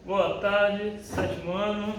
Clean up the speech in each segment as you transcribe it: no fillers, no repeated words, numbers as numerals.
Boa tarde, sétimo ano.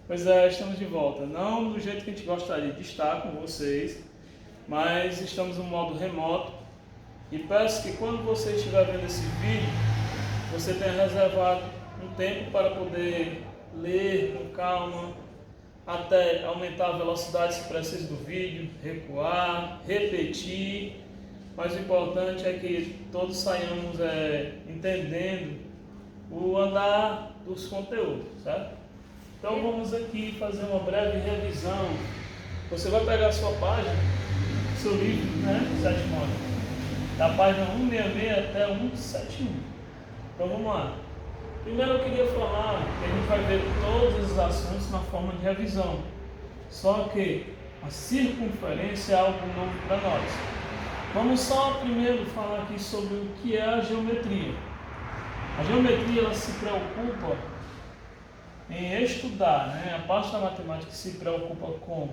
Pois é, estamos de volta. Não do jeito que a gente gostaria de estar com vocês, mas estamos no modo remoto. E peço que quando você estiver vendo esse vídeo, você tenha reservado um tempo para poder ler com calma, até aumentar a velocidade se preciso do vídeo, recuar, repetir. Mas o importante é que todos saiamos entendendo o andar dos conteúdos, certo? Então vamos aqui fazer uma breve revisão. Você vai pegar a sua página, seu livro, sétimo ano, da página 166 até 171. Então vamos lá. Primeiro eu queria falar que a gente vai ver todos os assuntos na forma de revisão. Só que a circunferência é algo novo para nós. Vamos só primeiro falar aqui sobre o que é a geometria. A geometria ela se preocupa em estudar, a parte da matemática se preocupa com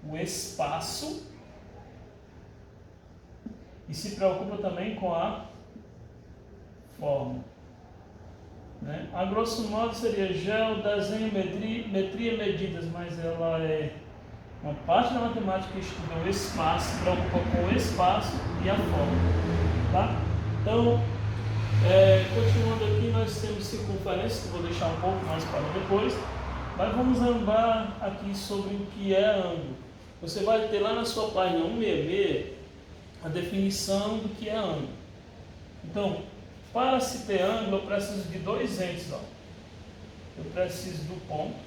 o espaço e se preocupa também com a forma. A grosso modo seria geo, desenho, metria, medidas, mas ela é uma parte da matemática que estuda o espaço, se preocupa com o espaço e a forma. Tá? Então, continuando aqui, nós temos circunferência, que eu vou deixar um pouco mais para depois, mas vamos andar aqui sobre o que é ângulo. Você vai ter lá na sua página 166 a definição do que é ângulo. Então, para se ter ângulo, eu preciso de dois entes. Eu preciso do ponto,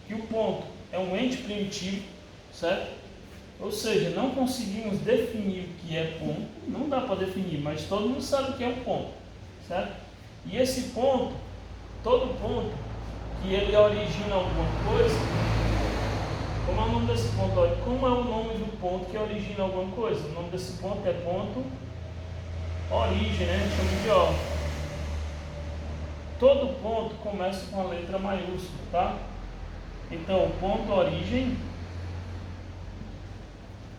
que o ponto é um ente primitivo, certo? Ou seja, não conseguimos definir o que é ponto, não dá para definir, mas todo mundo sabe o que é um ponto, certo? E esse ponto, todo ponto que ele origina alguma coisa, como é o nome desse ponto? Como é o nome do ponto que origina alguma coisa? O nome desse ponto é ponto origem, a gente chama de O. Todo ponto começa com a letra maiúscula, tá? Então, ponto origem.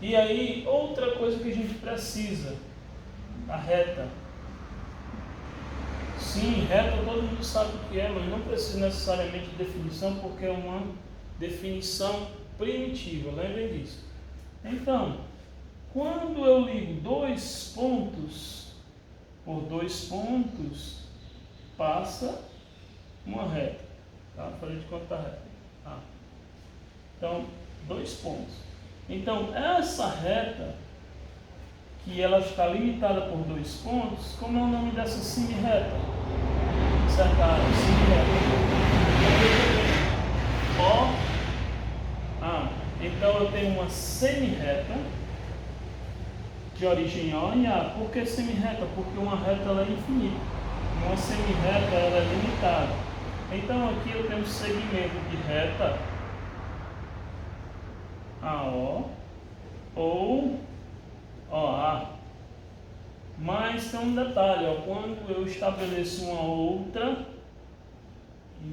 E aí, outra coisa que a gente precisa, a reta. Sim, reta todo mundo sabe o que é, mas não precisa necessariamente de definição, porque é uma definição primitiva, lembrem disso. Então, quando eu ligo dois pontos por dois pontos, passa uma reta. Tá? Falei de conta reta. Então, dois pontos. Então, essa reta, que ela está limitada por dois pontos, como é o nome dessa semi-reta? Certa área, semi-reta. Então eu tenho uma semi-reta de origem O em A. Por que semi-reta? Porque uma reta ela é infinita. Uma semi-reta ela é limitada. Então aqui eu tenho um segmento de reta AO ou OA. Mas tem um detalhe, quando eu estabeleço um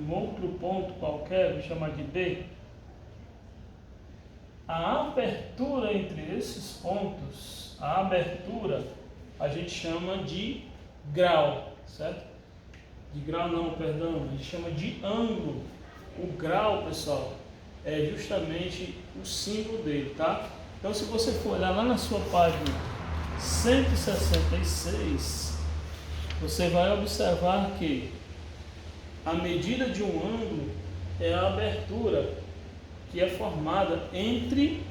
outro ponto qualquer, vou chamar de B, a abertura entre esses pontos, a abertura a gente chama de grau, certo? De grau não, perdão, a gente chama de ângulo. O grau, pessoal, é justamente o símbolo dele, tá? Então, se você for olhar lá na sua página 166, você vai observar que a medida de um ângulo é a abertura que é formada entre,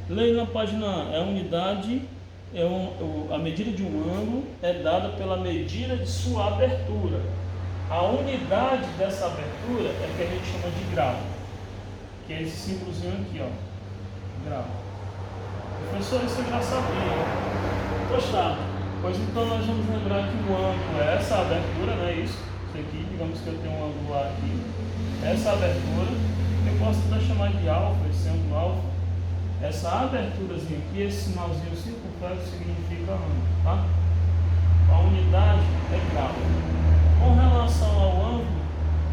leia na página A, a unidade, a medida de um ângulo é dada pela medida de sua abertura. A unidade dessa abertura é que a gente chama de grau, que é esse símbolozinho aqui, grau. Professor, isso eu já sabia. Gostado. Pois então nós vamos lembrar que o ângulo é essa abertura, Isso aqui, digamos que eu tenho um ângulo A aqui. Essa abertura, eu posso até chamar de alfa, esse ângulo alfa. Essa aberturazinha aqui, esse sinalzinho circunflexo significa ângulo, tá? A unidade é grau. Com relação ao ângulo,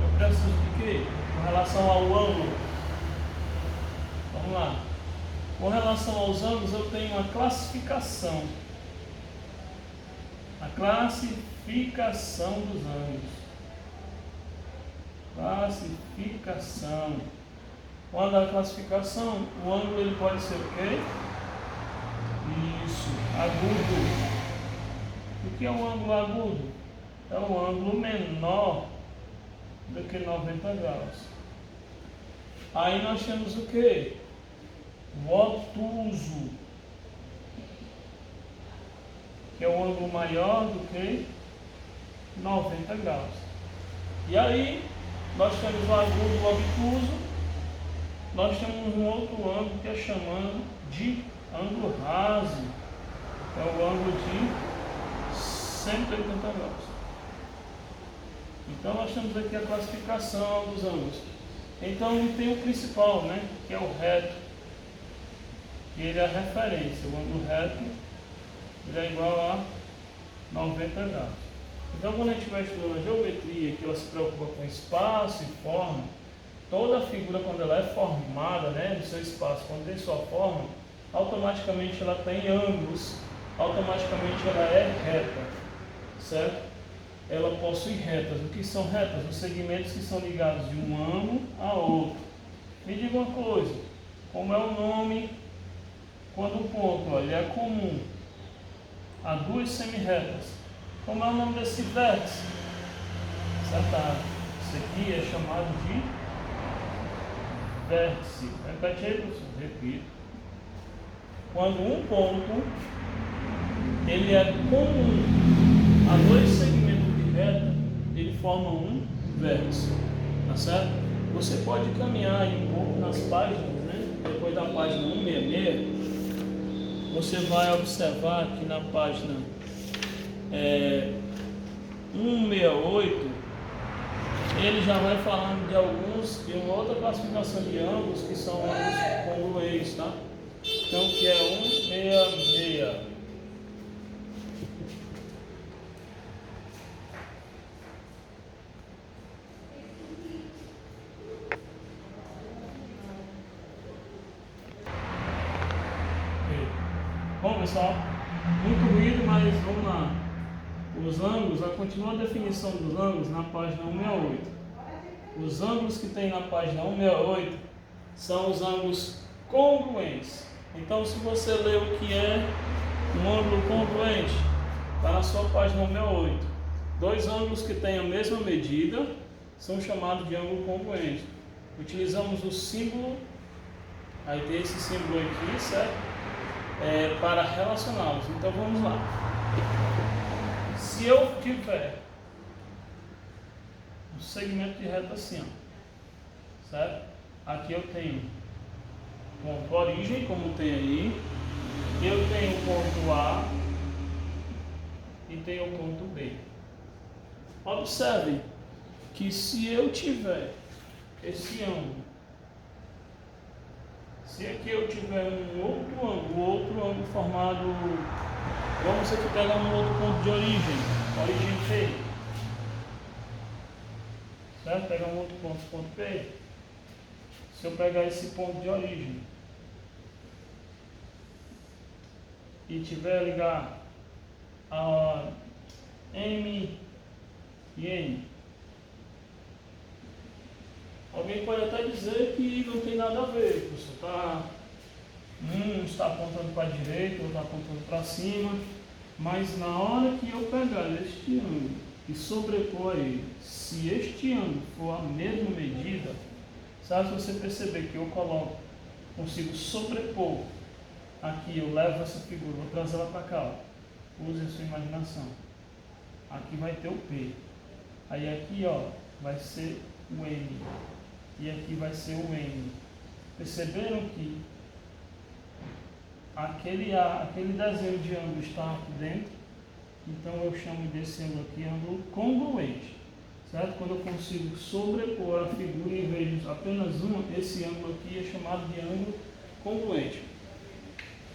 eu preciso de quê? Com relação ao ângulo, vamos lá. Com relação aos ângulos, eu tenho uma classificação. A classificação dos ângulos. Classificação. Quando a classificação, o ângulo ele pode ser o quê? Isso, agudo. O que é um ângulo agudo? É um ângulo menor do que 90 graus. Aí nós temos o quê? O obtuso, que é um ângulo maior do que 90 graus. E aí, nós temos o agudo e o obtuso, nós temos um outro ângulo que é chamado de ângulo raso, é o ângulo de 180 graus. Então, nós temos aqui a classificação dos ângulos. Então, tem o principal, né, que é o reto, que ele é a referência, o ângulo reto ele é igual a 90 graus. Então, quando a gente vai estudando a geometria, que ela se preocupa com espaço e forma, toda figura, quando ela é formada, né, no seu espaço, quando tem sua forma, automaticamente ela tem ângulos, automaticamente ela é reta, certo? Ela possui retas. O que são retas? Os segmentos que são ligados de um ângulo a outro. Me diga uma coisa, como é o nome quando o ponto ele é comum a duas semi-retas? Como é o nome desse vértice? Setado. Isso aqui é chamado de vértice. Repete aí, professor. Repito. Quando um ponto ele é comum a dois segmentos de reta, ele forma um vértice. Tá certo? Você pode caminhar aí um pouco nas páginas, né? Depois da página 166, você vai observar que na página 168, ele já vai falando de uma outra classificação de ângulos que são ângulos congruentes, tá? Então, que é 166. Bom, pessoal, muito ruído, mas vamos lá. Os ângulos, continua a definição dos ângulos na página 168. Os ângulos que tem na página 168 são os ângulos congruentes. Então, se você ler o que é um ângulo congruente, está na sua página 168. Dois ângulos que têm a mesma medida são chamados de ângulo congruente. Utilizamos o símbolo, aí tem esse símbolo aqui, certo? Para relacioná-los. Então vamos lá. Se eu tiver um segmento de reta assim, ó, certo? Aqui eu tenho ponto origem, como tem aí. Eu tenho o ponto A e tenho o ponto B. Observem que se eu tiver esse ângulo, se aqui eu tiver um outro ângulo formado, vamos aqui pegar um outro ponto de origem P, certo? Pegar um outro ponto P. Se eu pegar esse ponto de origem e tiver ligar a M e N, alguém pode até dizer que não tem nada a ver, professor. Um está apontando para a direita, outro está apontando para cima, mas na hora que eu pegar este ângulo e sobrepor a ele, se este ângulo for a mesma medida, sabe, se você perceber que eu consigo sobrepor aqui, eu levo essa figura, vou trazer ela para cá, ó. Use a sua imaginação. Aqui vai ter o P, aí aqui, ó, vai ser o M. E aqui vai ser o N. Perceberam que aquele desenho de ângulo está aqui dentro? Então eu chamo desse ângulo aqui ângulo congruente. Certo? Quando eu consigo sobrepor a figura em vez de apenas uma, esse ângulo aqui é chamado de ângulo congruente.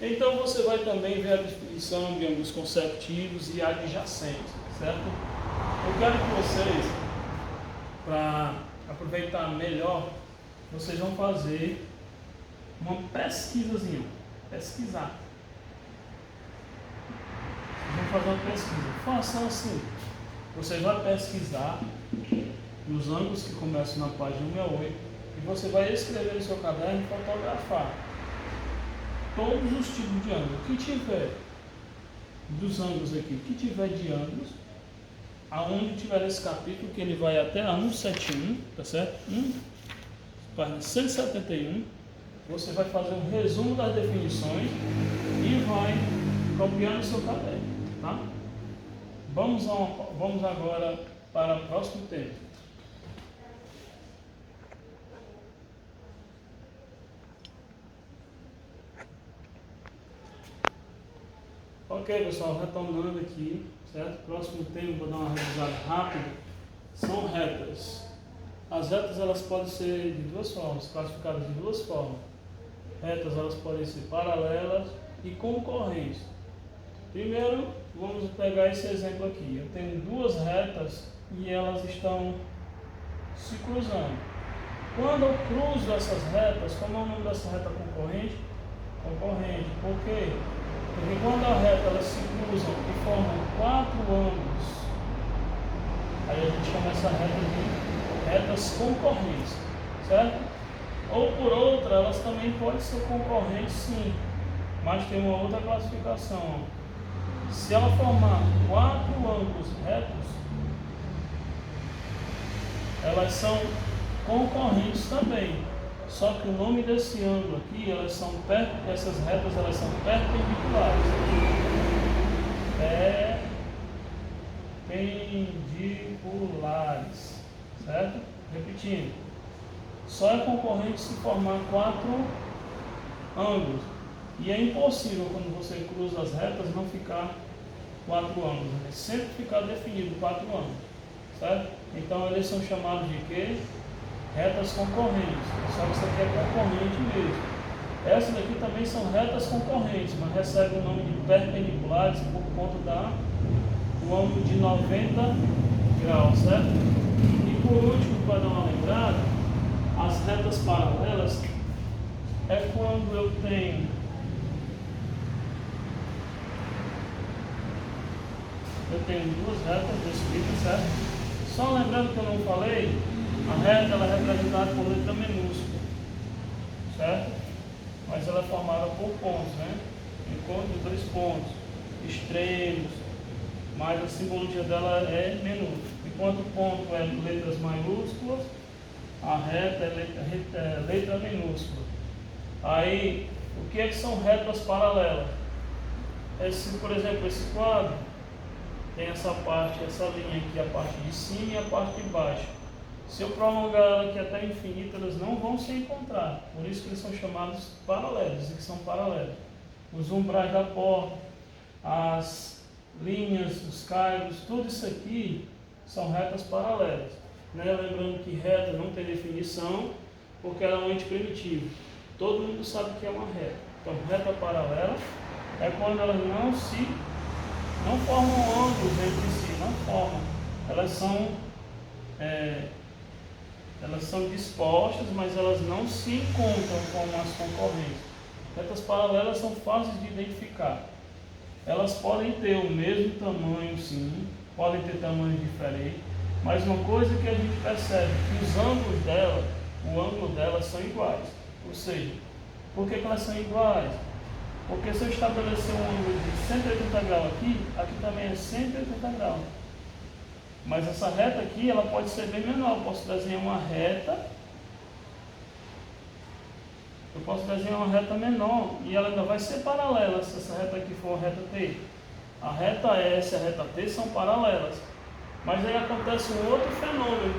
Então você vai também ver a definição de ângulos consecutivos e adjacentes. Certo? Eu quero que vocês, para aproveitar melhor, vocês vão fazer uma pesquisazinha. Pesquisar. Vocês vão fazer uma pesquisa. Faça assim. Você vai pesquisar os ângulos que começam na página 168 e você vai escrever no seu caderno e fotografar todos os tipos de ângulos que tiver dos ângulos aqui, que tiver de ângulos, aonde tiver esse capítulo, que ele vai até a 171, tá certo? Página 171, você vai fazer um resumo das definições e vai copiar no seu caderno, tá? Vamos agora para o próximo tema. Ok, pessoal, retornando aqui, certo? Próximo tema, vou dar uma revisada rápida, são retas. As retas, elas podem ser de duas formas, classificadas de duas formas. Retas, elas podem ser paralelas e concorrentes. Primeiro, vamos pegar esse exemplo aqui. Eu tenho duas retas e elas estão se cruzando. Quando eu cruzo essas retas, como é o nome dessa reta concorrente? Concorrente. Por quê? Porque quando a reta elas se cruzam e formam quatro ângulos, aí a gente chama essa reta de retas concorrentes, certo? Ou por outra, elas também podem ser concorrentes sim, mas tem uma outra classificação. Se ela formar quatro ângulos retos, elas são concorrentes também. Só que o nome desse ângulo aqui, essas retas elas são perpendiculares. Perpendiculares. Certo? Repetindo. Só é concorrente se formar quatro ângulos. E é impossível quando você cruza as retas não ficar quatro ângulos. Né? Sempre ficar definido quatro ângulos. Certo? Então eles são chamados de quê? Retas concorrentes, só que isso aqui é concorrente mesmo. Essas daqui também são retas concorrentes, mas recebem o nome de perpendiculares por conta do ângulo de 90 graus, certo? E por último, para dar uma lembrada, as retas paralelas é quando eu tenho duas retas descritas, certo? Só lembrando que eu não falei, a reta ela é representada por letra minúscula, certo? Mas ela é formada por pontos, né? Encontro de dois pontos, extremos, mas a simbologia dela é minúscula. Enquanto o ponto é letras maiúsculas, a reta é letra minúscula. Aí, o que é que são retas paralelas? Por exemplo, esse quadro tem essa linha aqui, a parte de cima e a parte de baixo. Se eu prolongar ela aqui até infinito, elas não vão se encontrar. Por isso que eles são chamados paralelos, que são paralelos. Os umbrais da porta, as linhas, os caibros, tudo isso aqui são retas paralelas. Né? Lembrando que reta não tem definição, porque ela é um ente primitivo. Todo mundo sabe que é uma reta. Então, reta paralela é quando elas não formam ângulos entre si, não formam. Elas são dispostas, mas elas não se encontram como as concorrentes. Retas paralelas são fáceis de identificar. Elas podem ter o mesmo tamanho, sim, podem ter tamanhos diferentes, mas uma coisa que a gente percebe que os ângulos dela, o ângulo delas são iguais. Ou seja, por que elas são iguais? Porque se eu estabelecer um ângulo de 180 graus aqui, aqui também é 180 graus. Mas essa reta aqui, ela pode ser bem menor. Eu posso desenhar uma reta menor e ela ainda vai ser paralela se essa reta aqui for uma reta T. A reta S e a reta T são paralelas. Mas aí acontece um outro fenômeno.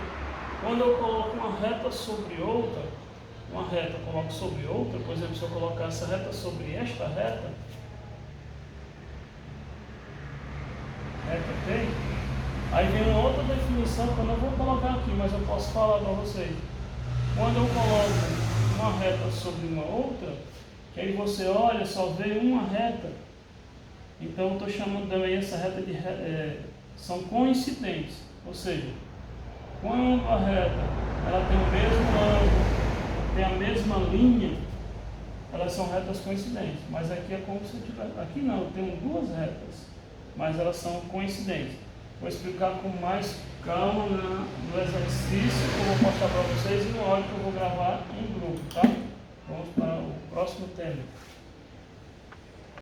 Quando eu coloco uma reta sobre outra, por exemplo, se eu colocar essa reta sobre esta reta T, aí vem uma outra definição que eu não vou colocar aqui, mas eu posso falar para vocês. Quando eu coloco uma reta sobre uma outra, que aí você olha, só vê uma reta, então eu estou chamando também essa reta de são coincidentes. Ou seja, quando a reta ela tem o mesmo ângulo, tem a mesma linha, elas são retas coincidentes. Mas aqui é como se eu tivesse... Aqui não, eu tenho duas retas. mas elas são coincidentes. Vou explicar com mais calma no exercício que eu vou mostrar para vocês e no áudio que eu vou gravar em grupo, tá? Vamos para o próximo tema.